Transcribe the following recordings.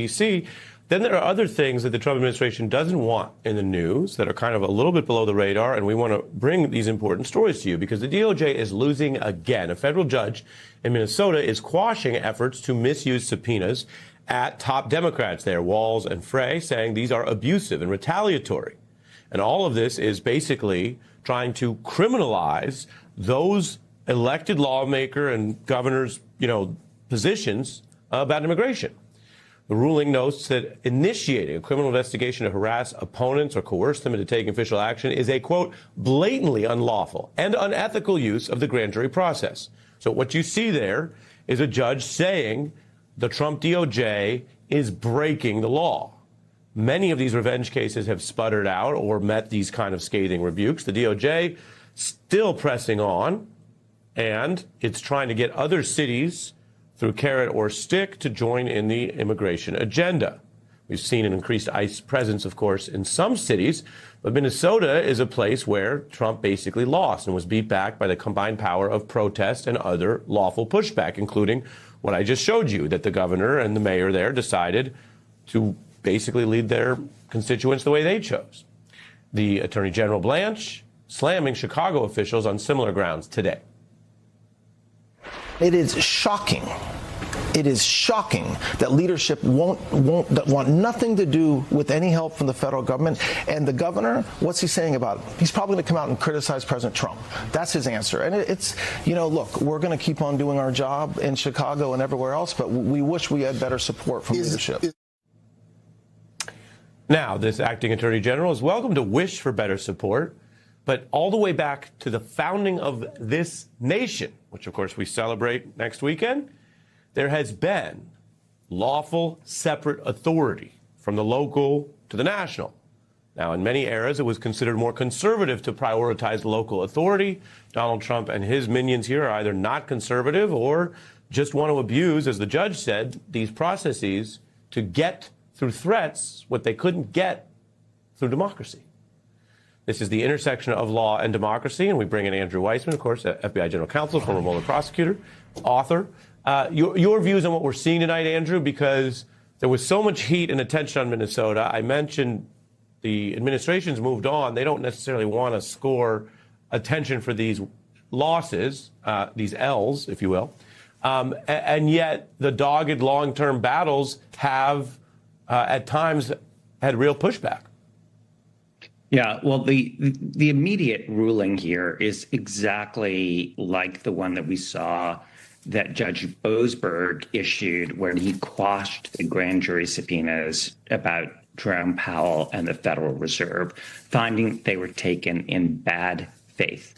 D.C. Then there are other things that the Trump administration doesn't want in the news that are kind of a little bit below the radar, and we want to bring these important stories to you because the DOJ is losing again. A federal judge in Minnesota is quashing efforts to misuse subpoenas at top Democrats there, Walz and Frey, saying these are abusive and retaliatory. And all of this is basically trying to criminalize those elected lawmaker and governors, positions about immigration. The ruling notes that initiating a criminal investigation to harass opponents or coerce them into taking official action is a, quote, blatantly unlawful and unethical use of the grand jury process. So what you see there is a judge saying the Trump DOJ is breaking the law. Many of these revenge cases have sputtered out or met these kind of scathing rebukes. The DOJ still pressing on, and it's trying to get other cities through carrot or stick to join in the immigration agenda. We've seen an increased ICE presence, of course, in some cities, but Minnesota is a place where Trump basically lost and was beat back by the combined power of protest and other lawful pushback, including what I just showed you, that the governor and the mayor there decided to basically lead their constituents the way they chose. The Attorney General Blanche slamming Chicago officials on similar grounds today. It is shocking. It is shocking that leadership want nothing to do with any help from the federal government. And the governor, what's he saying about it? He's probably going to come out and criticize President Trump. That's his answer. And it's, look, we're going to keep on doing our job in Chicago and everywhere else, but we wish we had better support from leadership. Now, this acting attorney general is welcome to wish for better support, but all the way back to the founding of this nation, which, of course, we celebrate next weekend, there has been lawful separate authority from the local to the national. Now, in many eras, it was considered more conservative to prioritize local authority. Donald Trump and his minions here are either not conservative or just want to abuse, as the judge said, these processes to get through threats what they couldn't get through democracy. This is the intersection of law and democracy, and we bring in Andrew Weissman, of course, FBI General Counsel, former Mueller prosecutor, author. Your views on what we're seeing tonight, Andrew, because there was so much heat and attention on Minnesota. I mentioned the administration's moved on. They don't necessarily want to score attention for these losses, these L's, if you will. And yet the dogged long-term battles have at times had real pushback. Yeah, well, the immediate ruling here is exactly like the one that we saw that Judge Boasberg issued when he quashed the grand jury subpoenas about Jerome Powell and the Federal Reserve, finding they were taken in bad faith.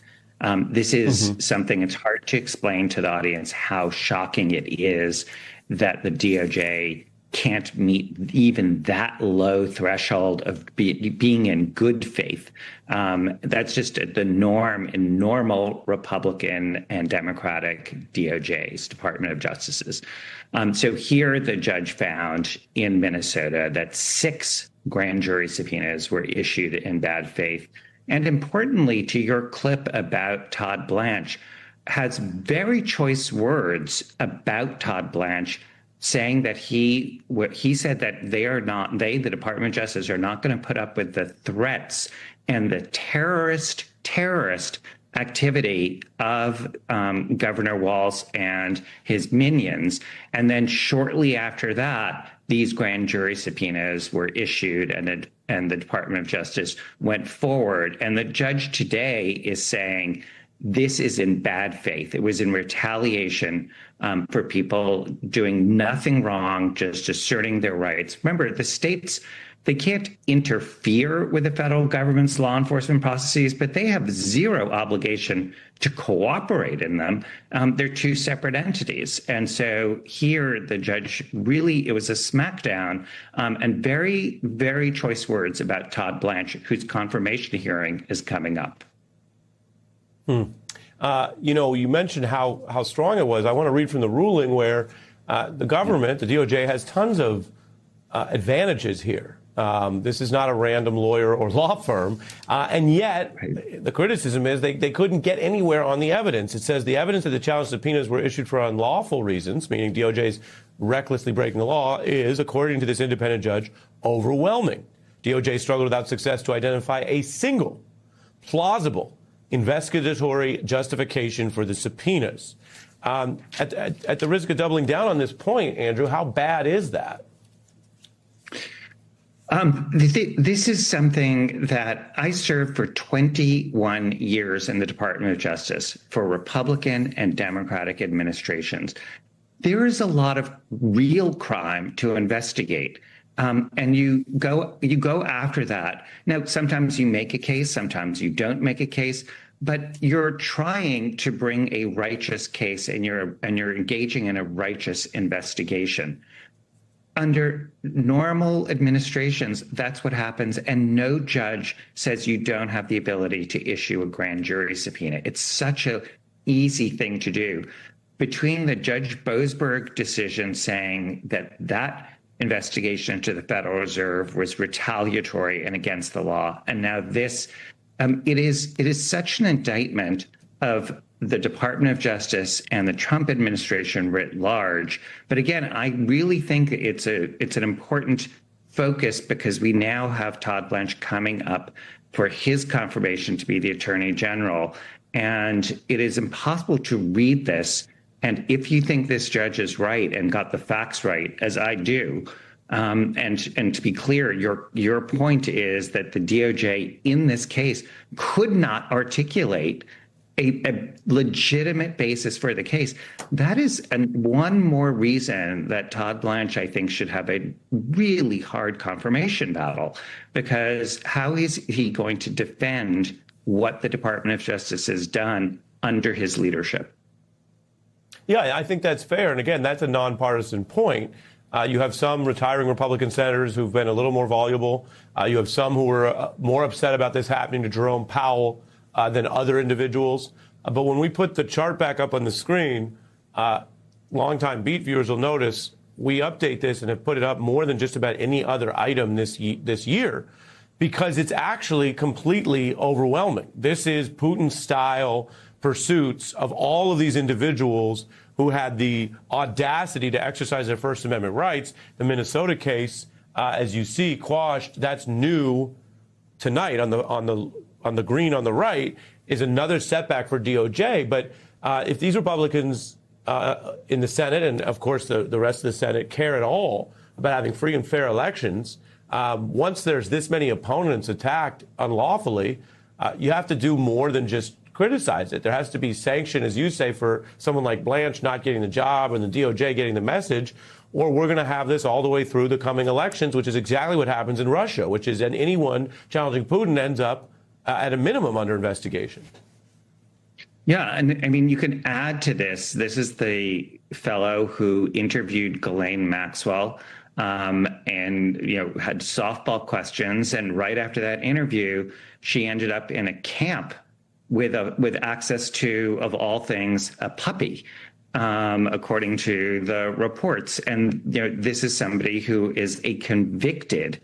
This is something it's hard to explain to the audience how shocking it is that the DOJ can't meet even that low threshold of being in good faith. That's just the norm in normal Republican and Democratic DOJs, Department of Justices. So here the judge found in Minnesota that 6 grand jury subpoenas were issued in bad faith. And importantly, to your clip about Todd Blanche, has very choice words about Todd Blanche, saying that he said that the Department of Justice are not going to put up with the threats and the terrorist activity of Governor Walz and his minions. And then shortly after that, these grand jury subpoenas were issued and the Department of Justice went forward. And the judge today is saying this is in bad faith. It was in retaliation for people doing nothing wrong, just asserting their rights. Remember, the states, they can't interfere with the federal government's law enforcement processes, but they have zero obligation to cooperate in them. They're 2 separate entities. And so here the judge really, it was a smackdown and very, very choice words about Todd Blanche, whose confirmation hearing is coming up. You mentioned how strong it was. I want to read from the ruling where the government, the DOJ, has tons of advantages here. This is not a random lawyer or law firm. And yet, the criticism is they couldn't get anywhere on the evidence. It says the evidence that the challenge subpoenas were issued for unlawful reasons, meaning DOJ's recklessly breaking the law, is, according to this independent judge, overwhelming. DOJ struggled without success to identify a single plausible investigatory justification for the subpoenas. At the risk of doubling down on this point, Andrew, how bad is that? This is something that I served for 21 years in the Department of Justice for Republican and Democratic administrations. There is a lot of real crime to investigate. And you go after that. Now, sometimes you make a case, sometimes you don't make a case, but you're trying to bring a righteous case and you're engaging in a righteous investigation. Under normal administrations, that's what happens, and no judge says you don't have the ability to issue a grand jury subpoena. It's such an easy thing to do. Between the Judge Boasberg decision saying that investigation into the Federal Reserve was retaliatory and against the law, and now this, it is such an indictment of the Department of Justice and the Trump administration writ large. But again, I really think it's an important focus because we now have Todd Blanche coming up for his confirmation to be the Attorney General, and it is impossible to read this. And if you think this judge is right and got the facts right, as I do, and to be clear, your point is that the DOJ in this case could not articulate a legitimate basis for the case. That is one more reason that Todd Blanche, I think, should have a really hard confirmation battle, because how is he going to defend what the Department of Justice has done under his leadership? Yeah, I think that's fair. And again, that's a nonpartisan point. You have some retiring Republican senators who've been a little more voluble. You have some who were more upset about this happening to Jerome Powell than other individuals. But when we put the chart back up on the screen, longtime beat viewers will notice we update this and have put it up more than just about any other item this year, because it's actually completely overwhelming. This is Putin-style pursuits of all of these individuals who had the audacity to exercise their First Amendment rights. The Minnesota case, as you see, quashed. That's new tonight on the green on the right, is another setback for DOJ. But if these Republicans in the Senate, and of course the rest of the Senate, care at all about having free and fair elections, once there's this many opponents attacked unlawfully, you have to do more than just criticize it. There has to be sanction, as you say, for someone like Blanche not getting the job and the DOJ getting the message, or we're going to have this all the way through the coming elections, which is exactly what happens in Russia, which is that anyone challenging Putin ends up at a minimum under investigation. Yeah, and I mean, you can add to this. This is the fellow who interviewed Ghislaine Maxwell and had softball questions, and right after that interview, she ended up in a camp with access to, of all things, a puppy, according to the reports. And this is somebody who is a convicted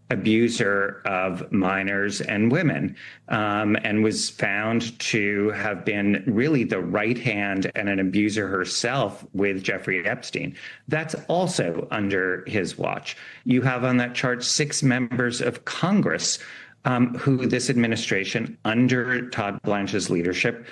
abuser of minors and women, and was found to have been really the right hand and an abuser herself with Jeffrey Epstein. That's also under his watch. You have on that chart 6 members of Congress who this administration, under Todd Blanche's leadership,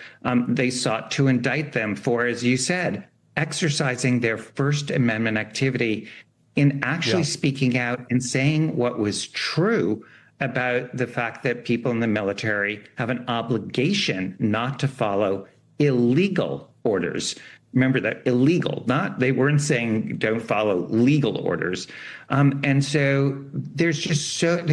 they sought to indict them for, as you said, exercising their First Amendment activity in actually speaking out and saying what was true about the fact that people in the military have an obligation not to follow illegal orders. Remember that, illegal, they weren't saying don't follow legal orders. And so there's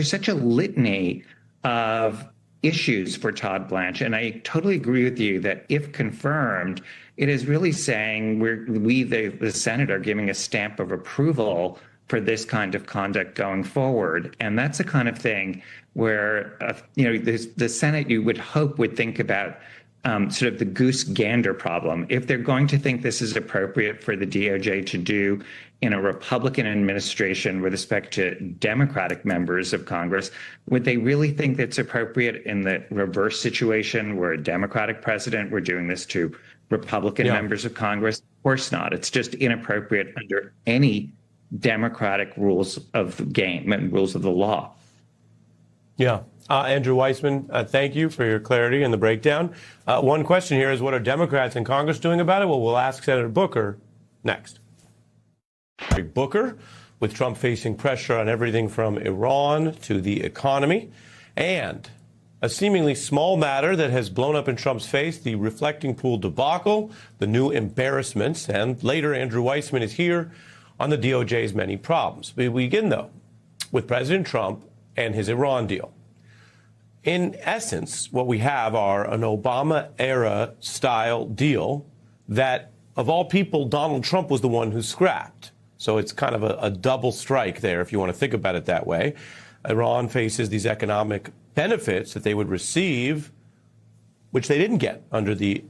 such a litany of issues for Todd Blanche. And I totally agree with you that if confirmed, it is really saying the Senate are giving a stamp of approval for this kind of conduct going forward. And that's the kind of thing where, the Senate, you would hope, would think about sort of the goose-gander problem. If they're going to think this is appropriate for the DOJ to do in a Republican administration with respect to Democratic members of Congress, would they really think that's appropriate in the reverse situation where a Democratic president were doing this to Republican members of Congress? Of course not. It's just inappropriate under any democratic rules of the game and rules of the law. Yeah. Andrew Weissman, thank you for your clarity and the breakdown. One question here is, what are Democrats in Congress doing about it? Well, we'll ask Senator Booker next. Booker, with Trump facing pressure on everything from Iran to the economy, and a seemingly small matter that has blown up in Trump's face, the reflecting pool debacle, the new embarrassments, and later Andrew Weissman is here on the DOJ's many problems. We begin, though, with President Trump and his Iran deal. In essence, what we have are an Obama-era style deal that, of all people, Donald Trump was the one who scrapped. So it's kind of a double strike there, if you want to think about it that way. Iran faces these economic benefits that they would receive, which they didn't get under the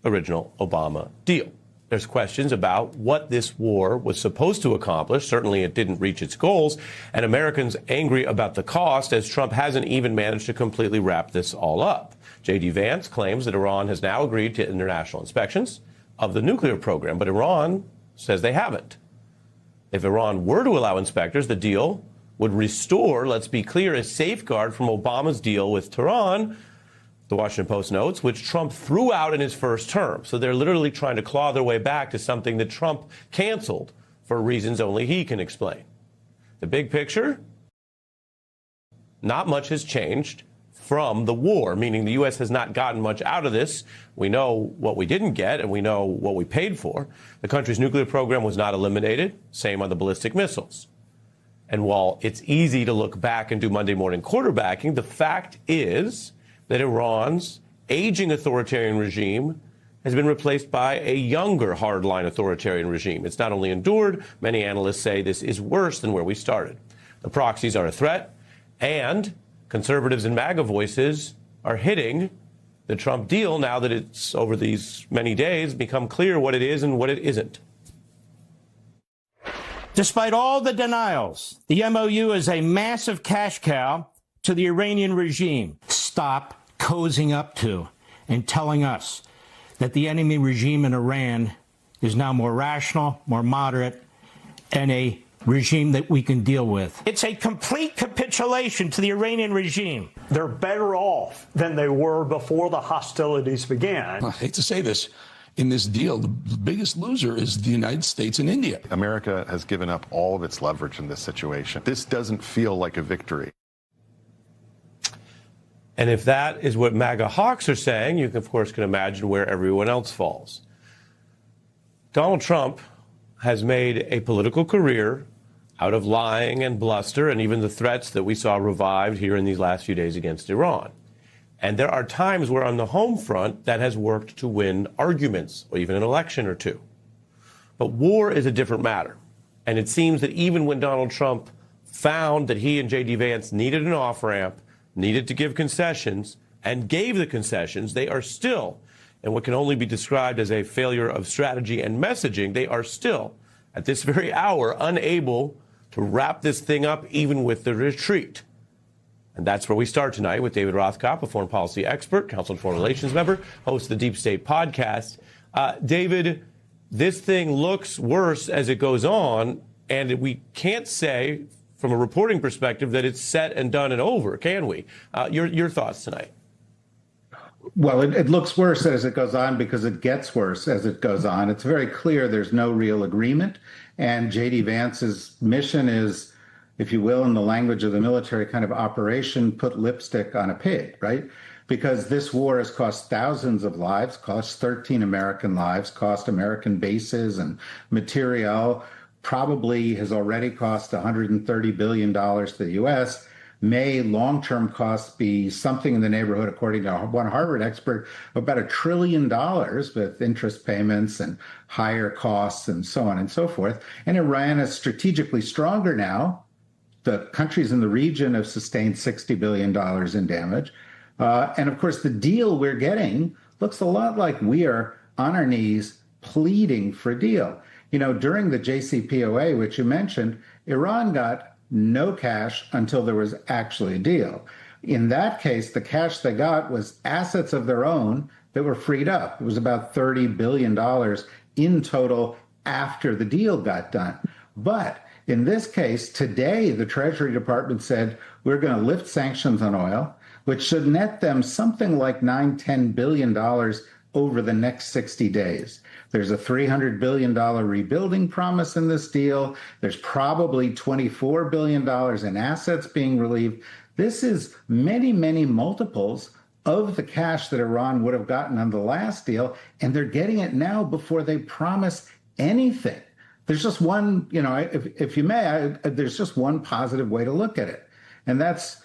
original Obama deal. There's questions about what this war was supposed to accomplish. Certainly it didn't reach its goals, and Americans angry about the cost, as Trump hasn't even managed to completely wrap this all up. J.D. Vance claims that Iran has now agreed to international inspections of the nuclear program, but Iran says they haven't. If Iran were to allow inspectors, the deal would restore, let's be clear, a safeguard from Obama's deal with Tehran, the Washington Post notes, which Trump threw out in his first term. So they're literally trying to claw their way back to something that Trump canceled for reasons only he can explain. The big picture? Not much has changed from the war, meaning the U.S. has not gotten much out of this. We know what we didn't get, and we know what we paid for. The country's nuclear program was not eliminated. Same on the ballistic missiles. And while it's easy to look back and do Monday morning quarterbacking, the fact is that Iran's aging authoritarian regime has been replaced by a younger hardline authoritarian regime. It's not only endured, many analysts say this is worse than where we started. The proxies are a threat, and conservatives and MAGA voices are hitting the Trump deal now that it's, over these many days, become clear what it is and what it isn't. Despite all the denials, the MOU is a massive cash cow to the Iranian regime. Stop cozying up to and telling us that the enemy regime in Iran is now more rational, more moderate, and a regime that we can deal with. It's a complete capitulation to the Iranian regime. They're better off than they were before the hostilities began. I hate to say this. In this deal, the biggest loser is the United States and India. America has given up all of its leverage in this situation. This doesn't feel like a victory. And if that is what MAGA hawks are saying, you, of course, can imagine where everyone else falls. Donald Trump has made a political career out of lying and bluster and even the threats that we saw revived here in these last few days against Iran. And there are times where on the home front that has worked to win arguments or even an election or two. But war is a different matter. And it seems that even when Donald Trump found that he and J.D. Vance needed an off-ramp, needed to give concessions, and gave the concessions, they are still, in what can only be described as a failure of strategy and messaging, they are still, at this very hour, unable to wrap this thing up even with the retreat. And that's where we start tonight with David Rothkopf, a foreign policy expert, Council on Foreign Relations member, host of the Deep State podcast. David, this thing looks worse as it goes on, and we can't say from a reporting perspective that it's set and done and over, can we? Your thoughts tonight? Well, it looks worse as it goes on because it gets worse as it goes on. It's very clear there's no real agreement, and J.D. Vance's mission is, if you will, in the language of the military kind of operation, put lipstick on a pig, right? Because this war has cost thousands of lives, cost 13 American lives, cost American bases and materiel, probably has already cost $130 billion to the U.S. May long-term costs be something in the neighborhood, according to one Harvard expert, of about $1 trillion with interest payments and higher costs and so on and so forth. And Iran is strategically stronger now. The countries in the region have sustained $60 billion in damage. And of course, the deal we're getting looks a lot like we are on our knees pleading for a deal. You know, during the JCPOA, which you mentioned, Iran got no cash until there was actually a deal. In that case, the cash they got was assets of their own that were freed up. It was about $30 billion in total after the deal got done. But in this case, today, the Treasury Department said we're going to lift sanctions on oil, which should net them something like $10 billion over the next 60 days. There's a $300 billion rebuilding promise in this deal. There's probably $24 billion in assets being relieved. This is many, many multiples of the cash that Iran would have gotten on the last deal, and they're getting it now before they promise anything. There's just one, you know, if you may, there's just one positive way to look at it. And that's,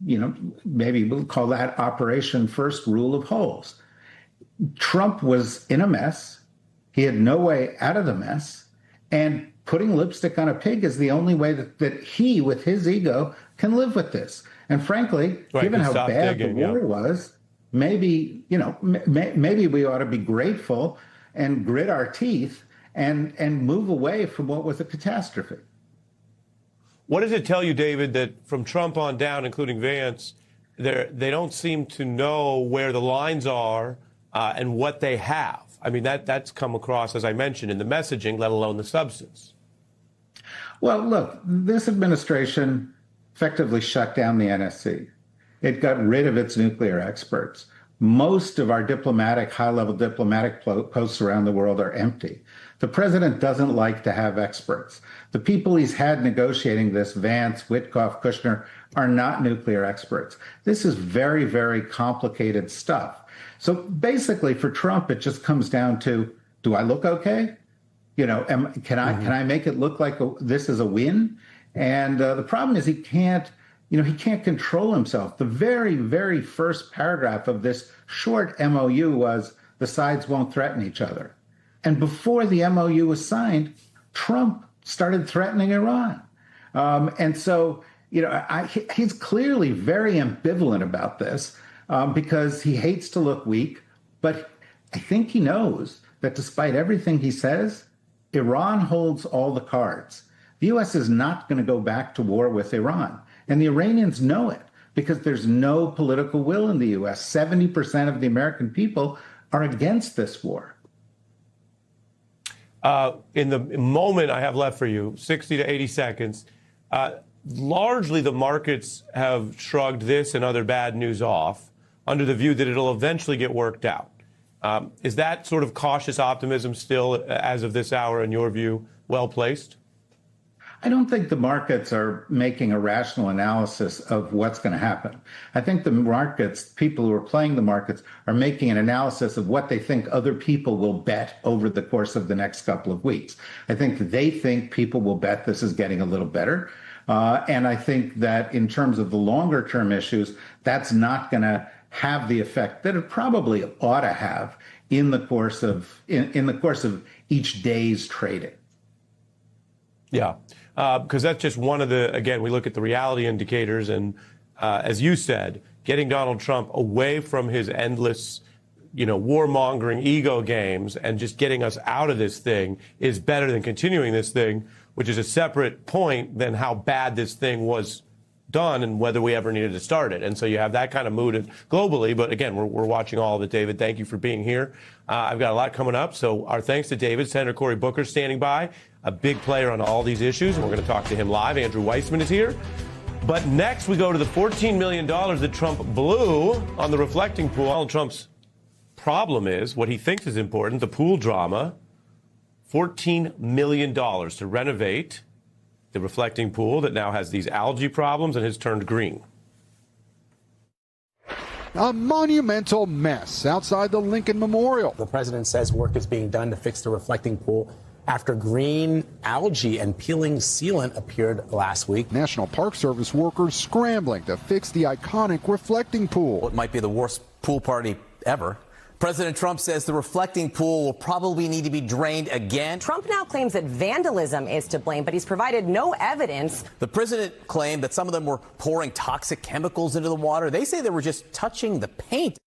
you know, maybe we'll call that Operation First Rule of Holes. Trump was in a mess. He had no way out of the mess. And putting lipstick on a pig is the only way that he, with his ego, can live with this. And frankly, given how bad the war was, maybe, you know, maybe we ought to be grateful and grit our teeth and move away from what was a catastrophe. What does it tell you, David, that from Trump on down, including Vance, they don't seem to know where the lines are and what they have? I mean, that's come across, as I mentioned, in the messaging, let alone the substance. Well, look, this administration effectively shut down the NSC. It got rid of its nuclear experts. Most of our high-level diplomatic posts around the world are empty. The president doesn't like to have experts. The people he's had negotiating this, Vance, Witkoff, Kushner, are not nuclear experts. This is very, very complicated stuff. So basically for Trump, it just comes down to, do I look okay? You know, can I make it look like this is a win? And the problem is he can't control himself. The very, very first paragraph of this short MOU was the sides won't threaten each other. And before the MOU was signed, Trump started threatening Iran. And so, you know, he's clearly very ambivalent about this because he hates to look weak. But I think he knows that despite everything he says, Iran holds all the cards. The U.S. is not going to go back to war with Iran. And the Iranians know it because there's no political will in the U.S. 70% of the American people are against this war. In the moment I have left for you, 60 to 80 seconds, largely the markets have shrugged this and other bad news off under the view that it'll eventually get worked out. Is that sort of cautious optimism still, as of this hour, in your view, well placed? I don't think the markets are making a rational analysis of what's going to happen. I think the markets, people who are playing the markets, are making an analysis of what they think other people will bet over the course of the next couple of weeks. I think they think people will bet this is getting a little better. And I think that in terms of the longer term issues, that's not going to have the effect that it probably ought to have in the course of each day's trading. Yeah, because that's just one of the, again, we look at the reality indicators and, as you said, getting Donald Trump away from his endless, warmongering ego games and just getting us out of this thing is better than continuing this thing, which is a separate point than how bad this thing was done and whether we ever needed to start it. And so you have that kind of mood globally. But again, we're watching all of it, David. Thank you for being here. I've got a lot coming up. So our thanks to David. Senator Cory Booker standing by, a big player on all these issues. And we're going to talk to him live. Andrew Weissman is here. But next we go to the $14 million that Trump blew on the reflecting pool. Donald Trump's problem is what he thinks is important, the pool drama. $14 million to renovate the reflecting pool that now has these algae problems and has turned green. A monumental mess outside the Lincoln Memorial. The president says work is being done to fix the reflecting pool after green algae and peeling sealant appeared last week. National Park Service workers scrambling to fix the iconic reflecting pool. It might be the worst pool party ever. President Trump says the reflecting pool will probably need to be drained again. Trump now claims that vandalism is to blame, but he's provided no evidence. The president claimed that some of them were pouring toxic chemicals into the water. They say they were just touching the paint.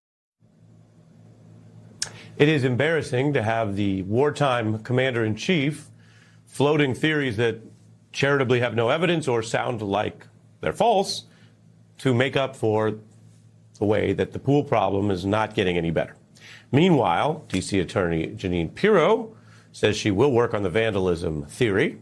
It is embarrassing to have the wartime commander-in-chief floating theories that charitably have no evidence or sound like they're false to make up for the way that the pool problem is not getting any better. Meanwhile, D.C. Attorney Jeanine Pirro says she will work on the vandalism theory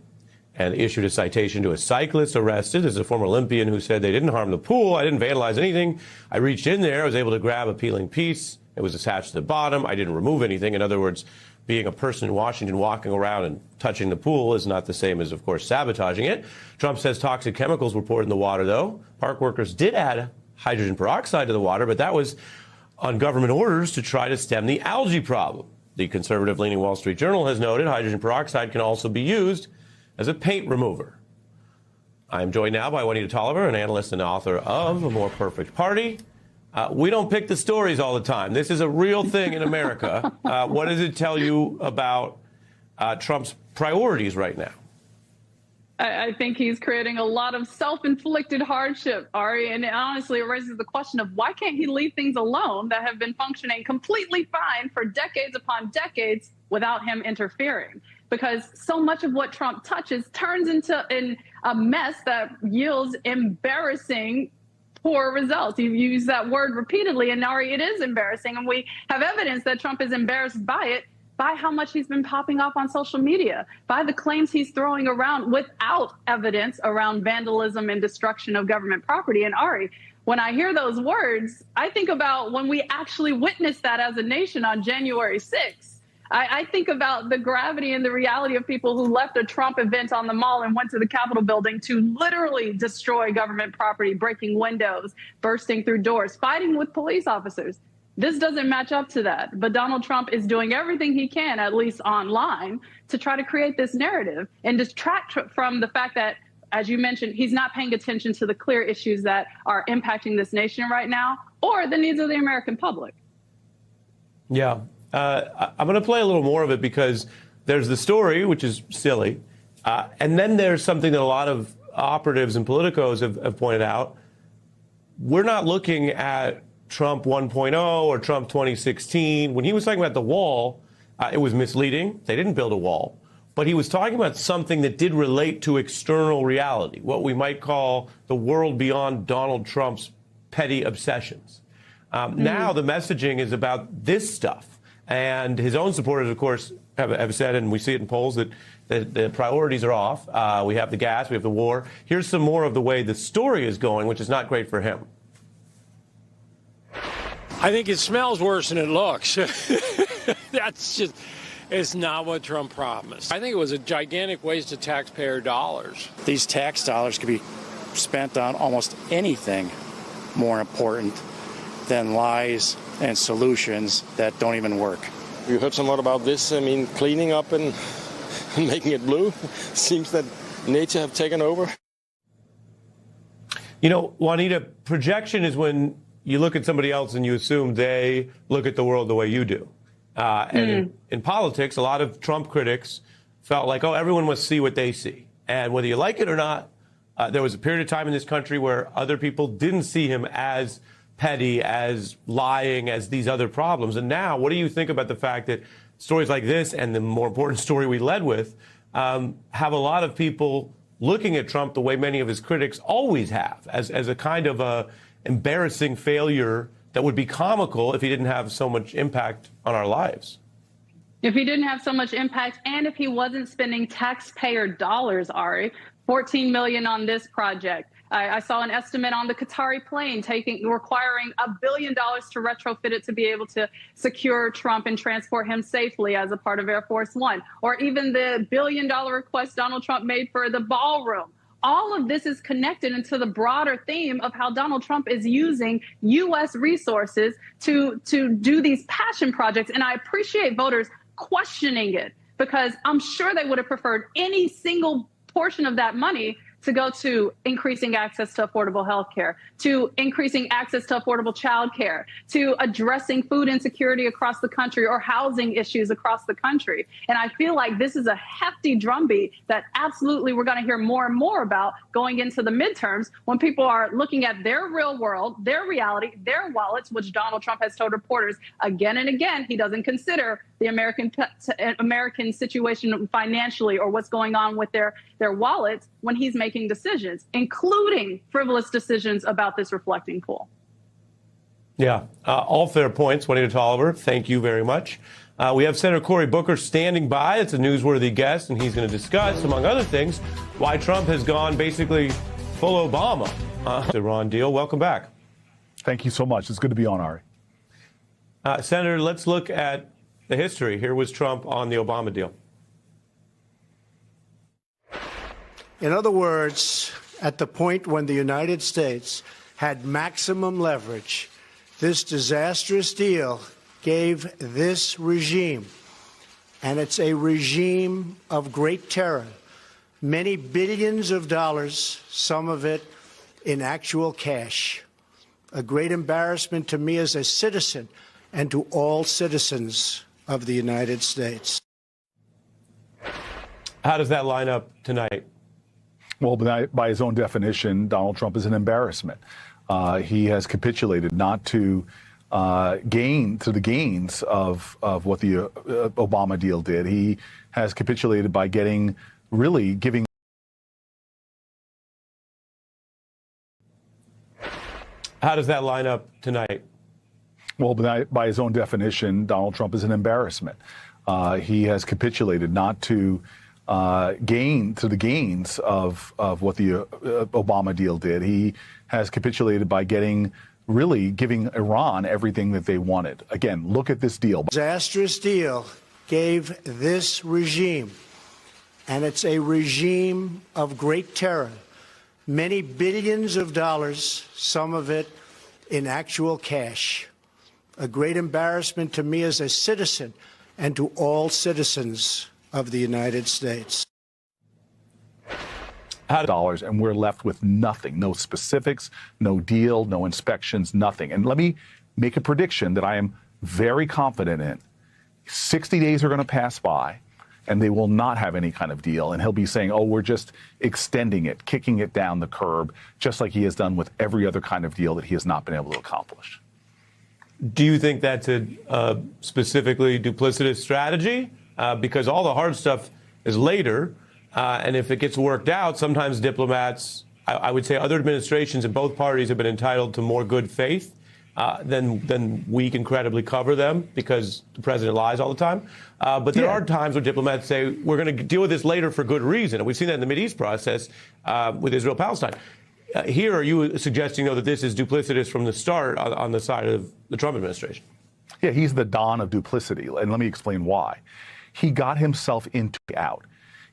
and issued a citation to a cyclist arrested. This is a former Olympian who said they didn't harm the pool. I didn't vandalize anything. I reached in there. I was able to grab a peeling piece. It was attached to the bottom. I didn't remove anything. In other words, being a person in Washington walking around and touching the pool is not the same as, of course, sabotaging it. Trump says toxic chemicals were poured in the water, though. Park workers did add hydrogen peroxide to the water, but that was on government orders to try to stem the algae problem. The conservative-leaning Wall Street Journal has noted hydrogen peroxide can also be used as a paint remover. I am joined now by Juanita Tolliver, an analyst and author of A More Perfect Party. We don't pick the stories all the time. This is a real thing in America. What does it tell you about Trump's priorities right now? I think he's creating a lot of self-inflicted hardship, Ari, and honestly, it raises the question of why can't he leave things alone that have been functioning completely fine for decades upon decades without him interfering? Because so much of what Trump touches turns into a mess that yields embarrassing poor results. You've used that word repeatedly, and Ari, it is embarrassing, and we have evidence that Trump is embarrassed by it, by how much he's been popping off on social media, by the claims he's throwing around without evidence around vandalism and destruction of government property. And Ari, when I hear those words, I think about when we actually witnessed that as a nation on January 6th. I think about the gravity and the reality of people who left a Trump event on the mall and went to the Capitol building to literally destroy government property, breaking windows, bursting through doors, fighting with police officers. This doesn't match up to that. But Donald Trump is doing everything he can, at least online, to try to create this narrative and distract from the fact that, as you mentioned, he's not paying attention to the clear issues that are impacting this nation right now or the needs of the American public. Yeah. I'm going to play a little more of it because there's the story, which is silly. And then there's something that a lot of operatives and politicos have pointed out. We're not looking at Trump 1.0 or Trump 2016. When he was talking about the wall, it was misleading. They didn't build a wall. But he was talking about something that did relate to external reality, what we might call the world beyond Donald Trump's petty obsessions. Now the messaging is about this stuff. And his own supporters, of course, have said, and we see it in polls, that the priorities are off. We have the gas, we have the war. Here's some more of the way the story is going, which is not great for him. I think it smells worse than it looks. That's just, it's not what Trump promised. I think it was a gigantic waste of taxpayer dollars. These tax dollars could be spent on almost anything more important than lies and solutions that don't even work. You heard somewhat about this, I mean, cleaning up and making it blue. Seems that nature have taken over. You know, Juanita, projection is when you look at somebody else and you assume they look at the world the way you do. And in politics, a lot of Trump critics felt like, oh, everyone must see what they see. And whether you like it or not, there was a period of time in this country where other people didn't see him as petty, as lying, as these other problems. And now, what do you think about the fact that stories like this and the more important story we led with have a lot of people looking at Trump the way many of his critics always have, as a kind of a embarrassing failure that would be comical if he didn't have so much impact on our lives? If he didn't have so much impact and if he wasn't spending taxpayer dollars, Ari, $14 million on this project. I saw an estimate on the Qatari plane requiring $1 billion to retrofit it to be able to secure Trump and transport him safely as a part of Air Force One, or even the $1 billion request Donald Trump made for the ballroom. All of this is connected into the broader theme of how Donald Trump is using U.S. resources to do these passion projects. And I appreciate voters questioning it, because I'm sure they would have preferred any single portion of that money to go to increasing access to affordable health care, to increasing access to affordable child care, to addressing food insecurity across the country or housing issues across the country. And I feel like this is a hefty drumbeat that absolutely we're going to hear more and more about going into the midterms when people are looking at their real world, their reality, their wallets, which Donald Trump has told reporters again and again he doesn't consider the American situation financially or what's going on with their wallets when he's making decisions, including frivolous decisions about this reflecting pool. Yeah, all fair points. Juanita Tolliver, thank you very much. We have Senator Cory Booker standing by. It's a newsworthy guest, and he's going to discuss, among other things, why Trump has gone basically full Obama. The Iran deal. Welcome back. Thank you so much. It's good to be on, Ari. Senator, let's look at the history. Here was Trump on the Obama deal. In other words, at the point when the United States had maximum leverage, this disastrous deal gave this regime, and it's a regime of great terror, many billions of dollars, some of it in actual cash. A great embarrassment to me as a citizen and to all citizens of the United States. How does that line up tonight? Well, by his own definition, Donald Trump is an embarrassment. He has capitulated not to the gains of what the Obama deal did. He has capitulated by giving. How does that line up tonight? Well, by his own definition, Donald Trump is an embarrassment. He has capitulated not to the gains of what the Obama deal did. He has capitulated by giving Iran everything that they wanted. Again, look at this deal. Disastrous deal gave this regime, and it's a regime of great terror, many billions of dollars, some of it in actual cash. A great embarrassment to me as a citizen and to all citizens of the United States. Dollars, and we're left with nothing, no specifics, no deal, no inspections, nothing. And let me make a prediction that I am very confident in. 60 days are going to pass by, and they will not have any kind of deal. And he'll be saying, oh, we're just extending it, kicking it down the curb, just like he has done with every other kind of deal that he has not been able to accomplish. Do you think that's a specifically duplicitous strategy? Because all the hard stuff is later. And if it gets worked out, sometimes diplomats, I would say other administrations in both parties have been entitled to more good faith than we can credibly cover them because the president lies all the time. But there are times when diplomats say, we're going to deal with this later for good reason. And we've seen that in the Mideast process with Israel-Palestine. Here, are you suggesting, though, that this is duplicitous from the start on the side of the Trump administration? Yeah, he's the Don of duplicity. And let me explain why. He got himself out.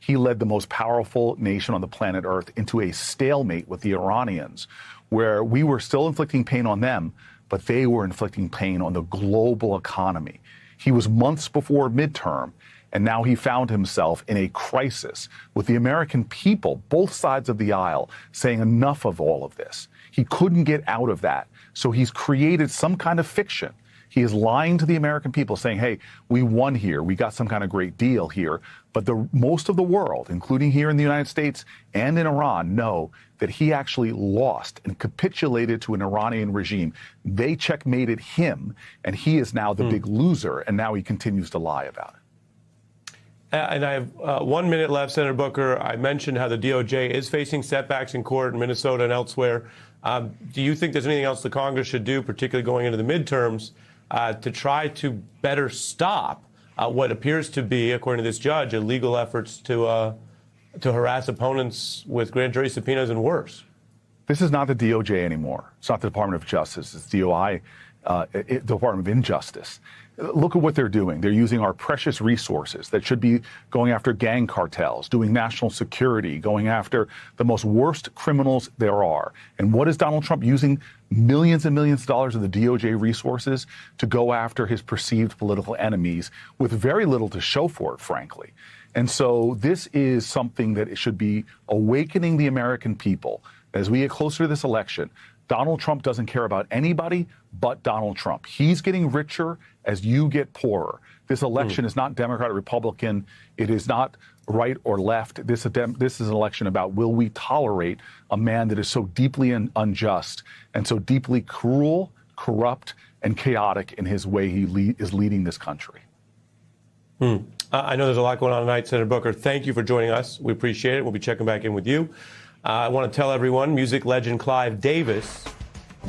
He led the most powerful nation on the planet Earth into a stalemate with the Iranians, where we were still inflicting pain on them, but they were inflicting pain on the global economy. He was months before midterm, and now he found himself in a crisis with the American people, both sides of the aisle, saying enough of all of this. He couldn't get out of that, so he's created some kind of fiction. He is lying to the American people, saying, hey, we won here. We got some kind of great deal here. But most of the world, including here in the United States and in Iran, know that he actually lost and capitulated to an Iranian regime. They checkmated him, and he is now the big loser, and now he continues to lie about it. And I have 1 minute left, Senator Booker. I mentioned how the DOJ is facing setbacks in court in Minnesota and elsewhere. Do you think there's anything else the Congress should do, particularly going into the midterms, to try to better stop what appears to be, according to this judge, illegal efforts to harass opponents with grand jury subpoenas and worse? This is not the DOJ anymore. It's not the Department of Justice. It's DOI, Department of Injustice. Look at what they're doing. They're using our precious resources that should be going after gang cartels, doing national security, going after the most worst criminals there are. And what is Donald Trump using millions and millions of dollars of the DOJ resources to go after his perceived political enemies with very little to show for it, frankly? And so this is something that it should be awakening the American people. As we get closer to this election, Donald Trump doesn't care about anybody but Donald Trump. He's getting richer as you get poorer. This election is not Democrat or Republican. It is not right or left. This is an election about, will we tolerate a man that is so deeply unjust and so deeply cruel, corrupt, and chaotic in his way he is leading this country. I know there's a lot going on tonight, Senator Booker. Thank you for joining us. We appreciate it. We'll be checking back in with you. I want to tell everyone, music legend Clive Davis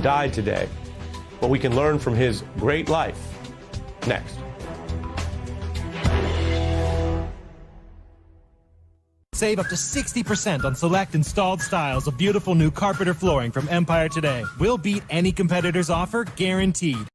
died today. What we can learn from his great life next. Save up to 60% on select installed styles of beautiful new carpet or flooring from Empire today. We'll beat any competitor's offer, guaranteed.